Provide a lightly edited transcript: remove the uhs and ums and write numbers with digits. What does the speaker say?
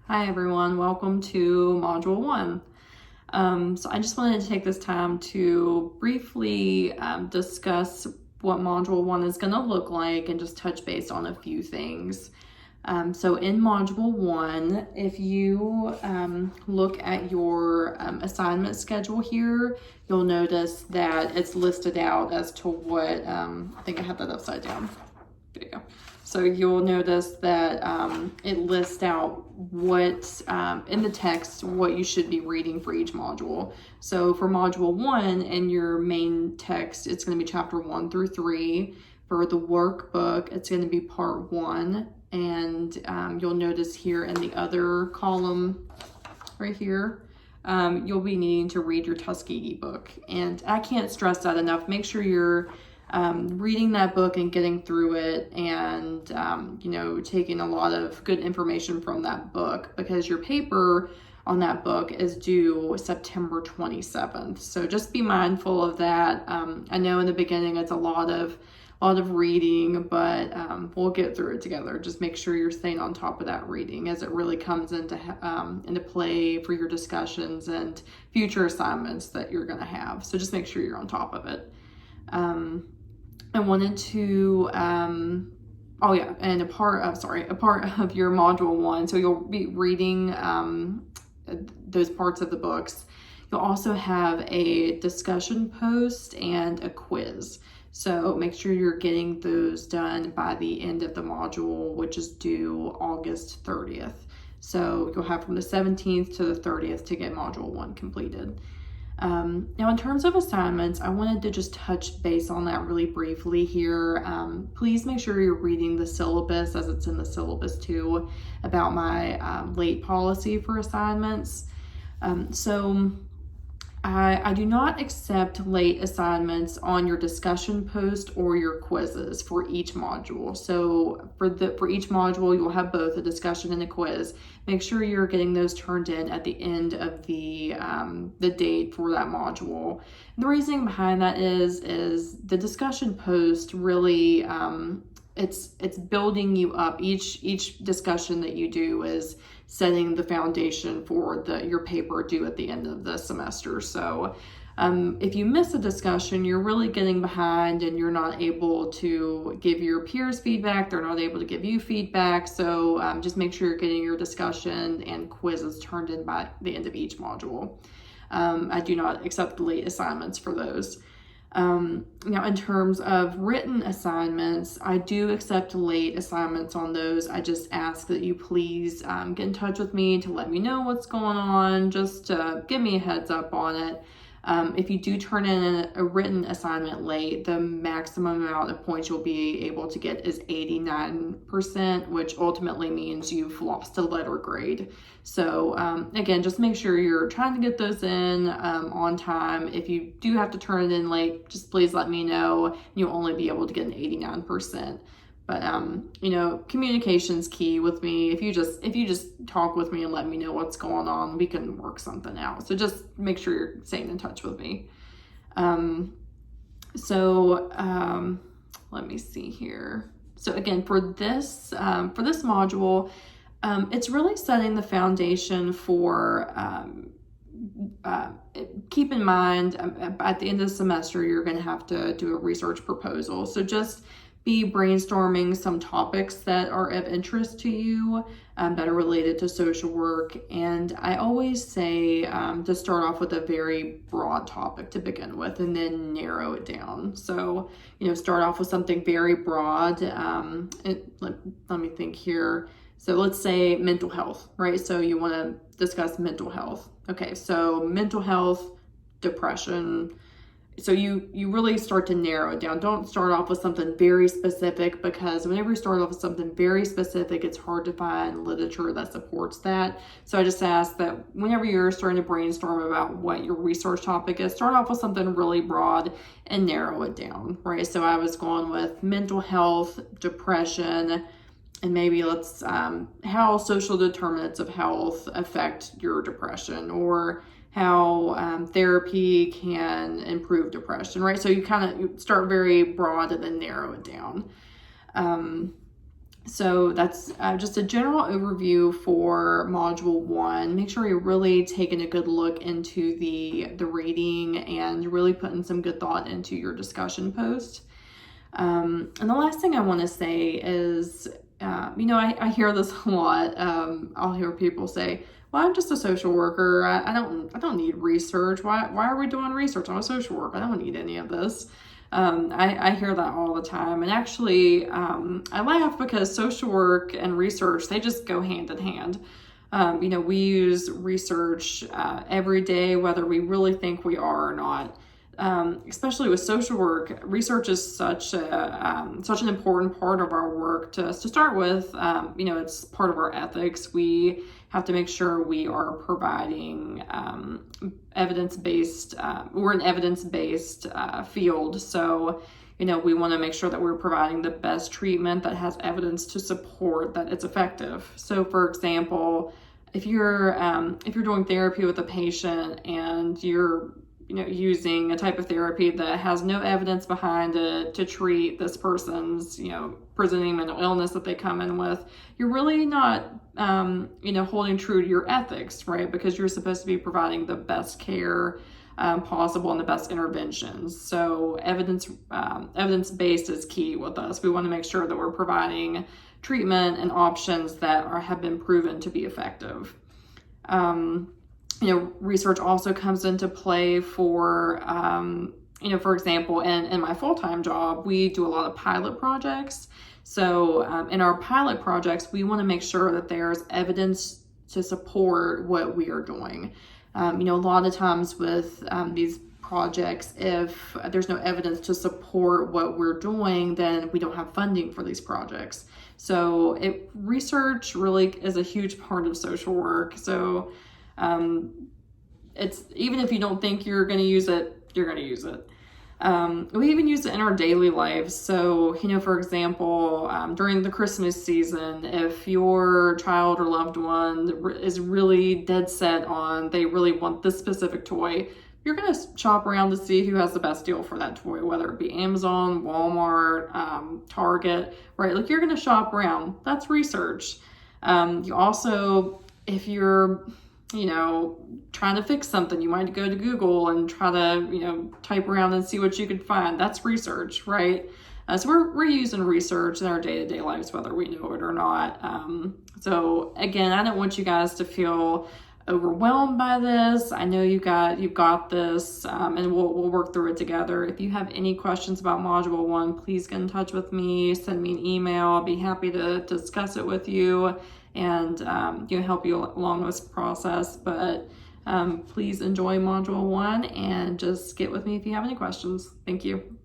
Hi everyone, welcome to Module 1. So I just wanted to take this time to briefly discuss what Module 1 is going to look like and just touch base on a few things. So in Module 1, if you look at your assignment schedule here, you'll notice that it's listed out as to what, I think I have that upside down. There you go. So you'll notice that it lists out what, in the text, what you should be reading for each module. So for Module 1, in your main text, it's going to be Chapter 1 through 3. For the workbook, it's going to be Part 1. And you'll notice here in the other column right here, you'll be needing to read your Tuskegee book. And I can't stress that enough. Make sure you're reading that book and getting through it and, taking a lot of good information from that book, because your paper on that book is due September 27th. So just be mindful of that. I know in the beginning it's a lot of reading, but we'll get through it together. Just make sure you're staying on top of that reading as it really comes into play for your discussions and future assignments that you're going to have. So just make sure you're on top of it. I wanted to, and a part of your Module 1, so you'll be reading those parts of the books. You'll also have a discussion post and a quiz. So make sure you're getting those done by the end of the module, which is due August 30th. So you'll have from the 17th to the 30th to get Module 1 completed. Now, in terms of assignments, I wanted to just touch base on that really briefly here. Please make sure you're reading the syllabus, as it's in the syllabus too, about my late policy for assignments. I do not accept late assignments on your discussion post or your quizzes for each module. So for each module, you'll have both a discussion and a quiz. Make sure you're getting those turned in at the end of the date for that module. And the reasoning behind that is the discussion post really it's building you up. Each discussion that you do is setting the foundation for your paper due at the end of the semester. So if you miss a discussion, you're really getting behind and you're not able to give your peers feedback. They're not able to give you feedback. So just make sure you're getting your discussion and quizzes turned in by the end of each module. I do not accept late assignments for those. Now, in terms of written assignments, I do accept late assignments on those. I just ask that you please get in touch with me to let me know what's going on, just to give me a heads up on it. If you do turn in a written assignment late, the maximum amount of points you'll be able to get is 89%, which ultimately means you've lost a letter grade. So again, just make sure you're trying to get those in on time. If you do have to turn it in late, just please let me know. You'll only be able to get an 89%. But communication's key with me. If you just talk with me and let me know what's going on, we can work something out. So just make sure you're staying in touch with me. Let me see here. So again, for this module, it's really setting the foundation for. Keep in mind, at the end of the semester, you're going to have to do a research proposal. So just be brainstorming some topics that are of interest to you, that are related to social work. And I always say to start off with a very broad topic to begin with and then narrow it down. So, start off with something very broad. Let me think here. So let's say mental health, right? So you want to discuss mental health. Okay, so mental health, depression. So you really start to narrow it down. Don't start off with something very specific, because whenever you start off with something very specific, it's hard to find literature that supports that. So I just ask that whenever you're starting to brainstorm about what your research topic is, start off with something really broad and narrow it down, right? So I was going with mental health, depression, and maybe let's how social determinants of health affect your depression, or how therapy can improve depression, right? So you start very broad and then narrow it down. So that's just a general overview for Module 1. Make sure you're really taking a good look into the reading and really putting some good thought into your discussion post. And the last thing I want to say is, I hear this a lot. I'll hear people say, "Well, I'm just a social worker. I don't need research. Why are we doing research? I'm a social worker. I don't need any of this." I hear that all the time, and actually, I laugh because social work and research, they just go hand in hand. We use research every day, whether we really think we are or not. Especially with social work, research is such an important part of our work. To start with, it's part of our ethics. We have to make sure we are providing evidence-based. We're an evidence-based field, so we want to make sure that we're providing the best treatment that has evidence to support that it's effective. So, for example, if you're doing therapy with a patient and you're using a type of therapy that has no evidence behind it to treat this person's, presenting mental illness that they come in with, you're really not, holding true to your ethics, right? Because you're supposed to be providing the best care possible and the best interventions. So evidence-based is key with us. We want to make sure that we're providing treatment and options that have been proven to be effective. Research also comes into play for, for example, in my full-time job, we do a lot of pilot projects. So in our pilot projects, we want to make sure that there's evidence to support what we are doing. A lot of times with these projects, if there's no evidence to support what we're doing, then we don't have funding for these projects. So research really is a huge part of social work. So it's, even if you don't think you're going to use it, you're going to use it. We even use it in our daily lives. So, for example, during the Christmas season, if your child or loved one is really dead set on, they really want this specific toy, you're going to shop around to see who has the best deal for that toy, whether it be Amazon, Walmart, Target, right? Like, you're going to shop around. That's research. You also, if you're trying to fix something, you might go to Google and try to, type around and see what you could find. That's research, right? So we're using research in our day-to-day lives, whether we know it or not. So again, I don't want you guys to feel overwhelmed by this. I know you've got this, and we'll work through it together. If you have any questions about Module 1, please get in touch with me. Send me an email. I'll be happy to discuss it with you and help you along this process. But please enjoy Module 1 and just get with me if you have any questions. Thank you.